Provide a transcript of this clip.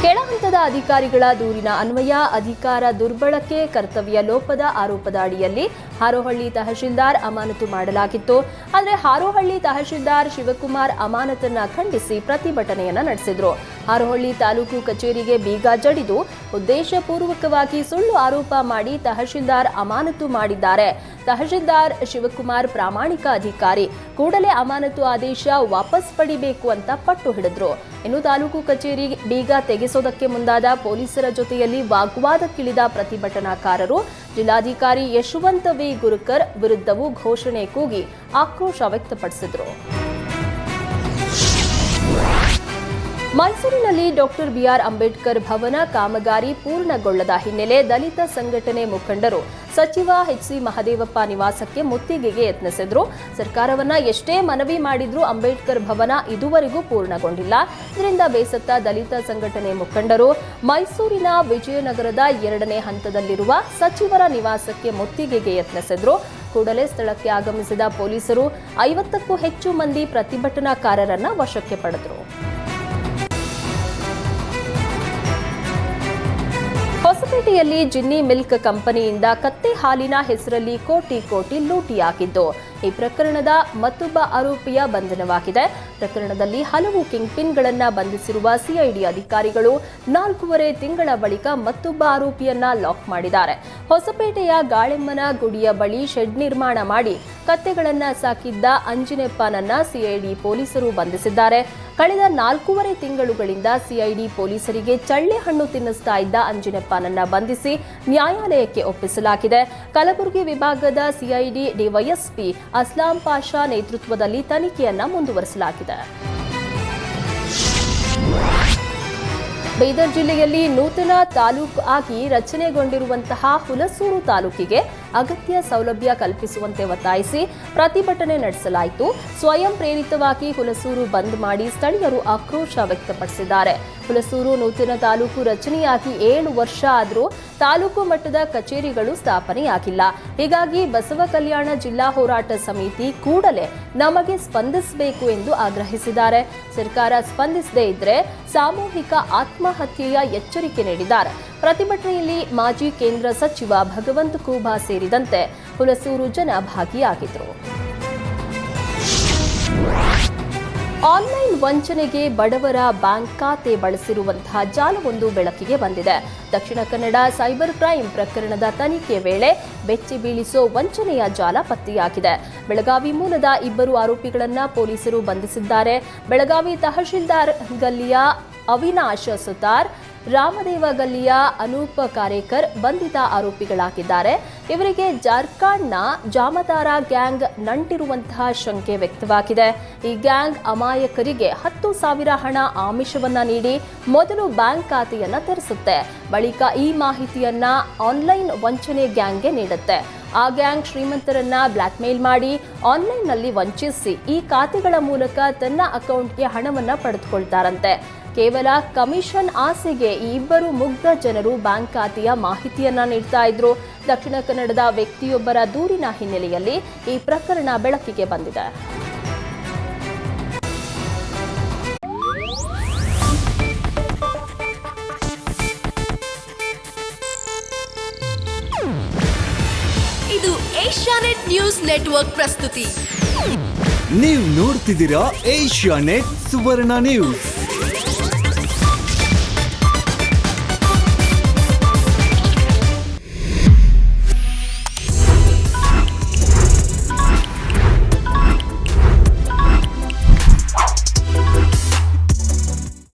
ಕೆಳ ಹಂತದ ಅಧಿಕಾರಿಗಳ ದೂರಿನ ಅನ್ವಯ ಅಧಿಕಾರ ದುರ್ಬಳಕೆ ಕರ್ತವ್ಯ ಲೋಪದ ಆರೋಪದ ಅಡಿಯಲ್ಲಿ ಹಾರೋಹಳ್ಳಿ ತಹಶೀಲ್ದಾರ್ ಅಮಾನತು ಮಾಡಲಾಗಿತ್ತು. ಆದರೆ ಹಾರೋಹಳ್ಳಿ ತಹಶೀಲ್ದಾರ್ ಶಿವಕುಮಾರ್ ಅಮಾನತನ್ನ ಖಂಡಿಸಿ ಪ್ರತಿಭಟನೆಯನ್ನ ನಡೆಸಿದ್ರು. ಹಾರೋಹಳ್ಳಿ ತಾಲೂಕು ಕಚೇರಿಗೆ ಬೀಗ ಜಡಿದು ಉದ್ದೇಶಪೂರ್ವಕವಾಗಿ ಸುಳ್ಳು ಆರೋಪ ಮಾಡಿ ತಹಶೀಲ್ದಾರ್ ಅಮಾನತು ಮಾಡಿದ್ದಾರೆ. ತಹಶೀಲ್ದಾರ್ ಶಿವಕುಮಾರ್ ಪ್ರಾಮಾಣಿಕ ಅಧಿಕಾರಿ, ಕೂಡಲೇ ಅಮಾನತು ಆದೇಶ ವಾಪಸ್ ಪಡಿಬೇಕು ಅಂತ ಪಟ್ಟು ಹಿಡಿದ್ರು. ಇನ್ನು ತಾಲೂಕು ಕಚೇರಿ ಬೀಗ ತೆಗೆಸೋದಕ್ಕೆ ಮುಂದಾದ ಪೊಲೀಸರ ಜೊತೆಯಲ್ಲಿ ವಾಗ್ವಾದಕ್ಕಿಳಿದ ಪ್ರತಿಭಟನಾಕಾರರು ಜಿಲ್ಲಾಧಿಕಾರಿ ಯಶವಂತ ವಿ ಗುರುಕರ್ ವಿರುದ್ಧವೂ ಘೋಷಣೆ ಕೂಗಿ ಆಕ್ರೋಶ ವ್ಯಕ್ತಪಡಿಸಿದರು. ಮೈಸೂರಿನಲ್ಲಿ ಡಾಕ್ಟರ್ ಬಿಆರ್ ಅಂಬೇಡ್ಕರ್ ಭವನ ಕಾಮಗಾರಿ ಪೂರ್ಣಗೊಳ್ಳದ ಹಿನ್ನೆಲೆ ದಲಿತ ಸಂಘಟನೆ ಮುಖಂಡರು ಸಚಿವ ಎಚ್ಸಿ ಮಹದೇವಪ್ಪ ನಿವಾಸಕ್ಕೆ ಮುತ್ತಿಗೆಗೆ ಯತ್ನಿಸಿದ್ರು. ಸರ್ಕಾರವನ್ನ ಎಷ್ಟೇ ಮನವಿ ಮಾಡಿದ್ರೂ ಅಂಬೇಡ್ಕರ್ ಭವನ ಇದುವರೆಗೂ ಪೂರ್ಣಗೊಂಡಿಲ್ಲ. ಇದರಿಂದ ಬೇಸತ್ತ ದಲಿತ ಸಂಘಟನೆ ಮುಖಂಡರು ಮೈಸೂರಿನ ವಿಜಯನಗರದ 2ನೇ ಹಂತದಲ್ಲಿರುವ ಸಚಿವರ ನಿವಾಸಕ್ಕೆ ಮುತ್ತಿಗೆಗೆ ಯತ್ನಿಸಿದ್ರು. ಕೂಡಲೇ ಸ್ಥಳಕ್ಕೆ ಆಗಮಿಸಿದ ಪೊಲೀಸರು 50ಕ್ಕೂ ಹೆಚ್ಚು ಮಂದಿ ಪ್ರತಿಭಟನಾಕಾರರನ್ನ ವಶಕ್ಕೆ ಪಡೆದರು. ಹೊಸಪೇಟೆಯಲ್ಲಿ ಜಿನ್ನಿ ಮಿಲ್ಕ್ ಕಂಪನಿಯಿಂದ ಕತ್ತೆ ಹಾಲಿನ ಹೆಸರಲ್ಲಿ ಕೋಟಿ ಲೂಟಿಯಾಗಿದ್ದು, ಈ ಪ್ರಕರಣದ ಮತ್ತೊಬ್ಬ ಆರೋಪಿಯ ಬಂಧನವಾಗಿದೆ. ಪ್ರಕರಣದಲ್ಲಿ ಹಲವು ಕಿಂಗ್ ಪಿನ್ಗಳನ್ನು ಬಂಧಿಸಿರುವ ಸಿಐಡಿ ಅಧಿಕಾರಿಗಳು 4.5 ತಿಂಗಳ ಬಳಿಕ ಮತ್ತೊಬ್ಬ ಆರೋಪಿಯನ್ನ ಲಾಕ್ ಮಾಡಿದ್ದಾರೆ. ಹೊಸಪೇಟೆಯ ಗಾಳೆಮ್ಮನ ಗುಡಿಯ ಬಳಿ ಶೆಡ್ ನಿರ್ಮಾಣ ಮಾಡಿ ಕತ್ತೆಗಳನ್ನು ಸಾಕಿದ್ದ ಅಂಜಿನೆಪ್ಪನನ್ನ ಸಿಐಡಿ ಪೊಲೀಸರು ಬಂಧಿಸಿದ್ದಾರೆ. ಕಳೆದ 4.5 ತಿಂಗಳುಗಳಿಂದ ಸಿಐಡಿ ಪೊಲೀಸರಿಗೆ ಚಳ್ಳೆ ಹಣ್ಣು ತಿನ್ನಿಸ್ತಾ ಇದ್ದ ಅಂಜಿನೆಪ್ಪನನ್ನ ಬಂಧಿಸಿ ನ್ಯಾಯಾಲಯಕ್ಕೆ ಒಪ್ಪಿಸಲಾಗಿದೆ. ಕಲಬುರಗಿ ವಿಭಾಗದ ಸಿಐಡಿ ಡಿವೈಎಸ್ಪಿ ಅಸ್ಲಾಂ ಪಾಷಾ ನೇತೃತ್ವದಲ್ಲಿ ತನಿಖೆಯನ್ನ ಮುಂದುವರಿಸಲಾಗಿದೆ. ಬೀದರ್ ಜಿಲ್ಲೆಯಲ್ಲಿ ನೂತನ ತಾಲೂಕು ಆಗಿ ರಚನೆಗೊಂಡಿರುವಂತಹ ಹುಲಸೂರು ತಾಲೂಕಿಗೆ ಅಗತ್ಯ ಸೌಲಭ್ಯ ಕಲ್ಪಿಸುವಂತೆ ಒತ್ತಾಯಿಸಿ ಪ್ರತಿಭಟನೆ ನಡೆಸಲಾಯಿತು. ಸ್ವಯಂ ಪ್ರೇರಿತವಾಗಿ ಹುಲಸೂರು ಬಂದ್ ಮಾಡಿ ಸ್ಥಳೀಯರು ಆಕ್ರೋಶ ವ್ಯಕ್ತಪಡಿಸಿದ್ದಾರೆ. ಹುಲಸೂರು ನೂತನ ತಾಲೂಕು ರಚನೆಯಾಗಿ 7 ವರ್ಷ ಆದರೂ ತಾಲೂಕು ಮಟ್ಟದ ಕಚೇರಿಗಳು ಸ್ಥಾಪನೆಯಾಗಿಲ್ಲ. ಹೀಗಾಗಿ ಬಸವ ಕಲ್ಯಾಣ ಜಿಲ್ಲಾ ಹೋರಾಟ ಸಮಿತಿ ಕೂಡಲೇ ನಮಗೆ ಸ್ಪಂದಿಸಬೇಕು ಎಂದು ಆಗ್ರಹಿಸಿದ್ದಾರೆ. ಸರ್ಕಾರ ಸ್ಪಂದಿಸದೇ ಇದ್ರೆ ಸಾಮೂಹಿಕ ಆತ್ಮಹತ್ಯೆಯ ಎಚ್ಚರಿಕೆ ನೀಡಿದ್ದಾರೆ. ಪ್ರತಿಭಟನೆಯಲ್ಲಿ ಮಾಜಿ ಕೇಂದ್ರ ಸಚಿವ ಭಗವಂತ ಖೂಬಾ ಸೇರಿದಂತೆ ಹುಲಸೂರು ಜನ ಭಾಗಿಯಾಗಿದ್ದರು. ಆನ್ಲೈನ್ ವಂಚನೆಗೆ ಬಡವರ ಬ್ಯಾಂಕ್ ಖಾತೆ ಬಳಸಿರುವಂತಹ ಜಾಲವೊಂದು ಬೆಳಕಿಗೆ ಬಂದಿದೆ. ದಕ್ಷಿಣ ಕನ್ನಡ ಸೈಬರ್ ಕ್ರೈಂ ಪ್ರಕರಣದ ತನಿಖೆ ವೇಳೆ ಬೆಚ್ಚಿ ಬೀಳಿಸೋ ವಂಚನೆಯ ಜಾಲ ಪತ್ತೆಯಾಗಿದೆ. ಬೆಳಗಾವಿ ಮೂಲದ 2 ಆರೋಪಿಗಳನ್ನು ಪೊಲೀಸರು ಬಂಧಿಸಿದ್ದಾರೆ. ಬೆಳಗಾವಿ ತಹಶೀಲ್ದಾರ್ ಗಲ್ಲಿಯ ಅವಿನಾಶ್ ಸುತಾರ್, ರಾಮದೇವ ಗಲ್ಲಿಯ ಅನೂಪ್ ಕಾರೇಕರ್ ಬಂಧಿತ ಆರೋಪಿಗಳಾಗಿದ್ದಾರೆ. ಇವರಿಗೆ ಜಾರ್ಖಂಡ್ನ ಜಾಮತಾರ ಗ್ಯಾಂಗ್ ನಂಟಿರುವಂತಹ ಶಂಕೆ ವ್ಯಕ್ತವಾಗಿದೆ. ಈ ಗ್ಯಾಂಗ್ ಅಮಾಯಕರಿಗೆ 10,000 ಹಣ ಆಮಿಷವನ್ನ ನೀಡಿ ಮೊದಲು ಬ್ಯಾಂಕ್ ಖಾತೆಯನ್ನ ತೆರೆಸುತ್ತೆ. ಬಳಿಕ ಈ ಮಾಹಿತಿಯನ್ನ ಆನ್ಲೈನ್ ವಂಚನೆ ಗ್ಯಾಂಗ್ಗೆ ನೀಡುತ್ತೆ. ಆ ಗ್ಯಾಂಗ್ ಶ್ರೀಮಂತರನ್ನ ಬ್ಲಾಕ್ಮೇಲ್ ಮಾಡಿ ಆನ್ಲೈನ್ನಲ್ಲಿ ವಂಚಿಸಿ ಈ ಖಾತೆಗಳ ಮೂಲಕ ತನ್ನ ಅಕೌಂಟ್ಗೆ ಹಣವನ್ನ ಪಡೆದುಕೊಳ್ತಾರಂತೆ. ಕೇವಲ ಕಮಿಷನ್ ಆಸೆಗೆ ಈ 2 ಮುಗ್ಧ ಜನರು ಬ್ಯಾಂಕ್ ಖಾತೆಯ ಮಾಹಿತಿಯನ್ನ ನೀಡ್ತಾ ಇದ್ರು. ದಕ್ಷಿಣ ಕನ್ನಡದ ವ್ಯಕ್ತಿಯೊಬ್ಬರ ದೂರಿನ ಹಿನ್ನೆಲೆಯಲ್ಲಿ ಈ ಪ್ರಕರಣ ಬೆಳಕಿಗೆ ಬಂದಿದೆ. ಇದು ಏಷ್ಯಾನೆಟ್ ನ್ಯೂಸ್ ನೆಟ್ವರ್ಕ್ ಪ್ರಸ್ತುತಿ. ನೀವು ನೋಡ್ತಿದ್ದೀರಾ ಏಷ್ಯಾನೆಟ್ ಸುವರ್ಣ ನ್ಯೂಸ್.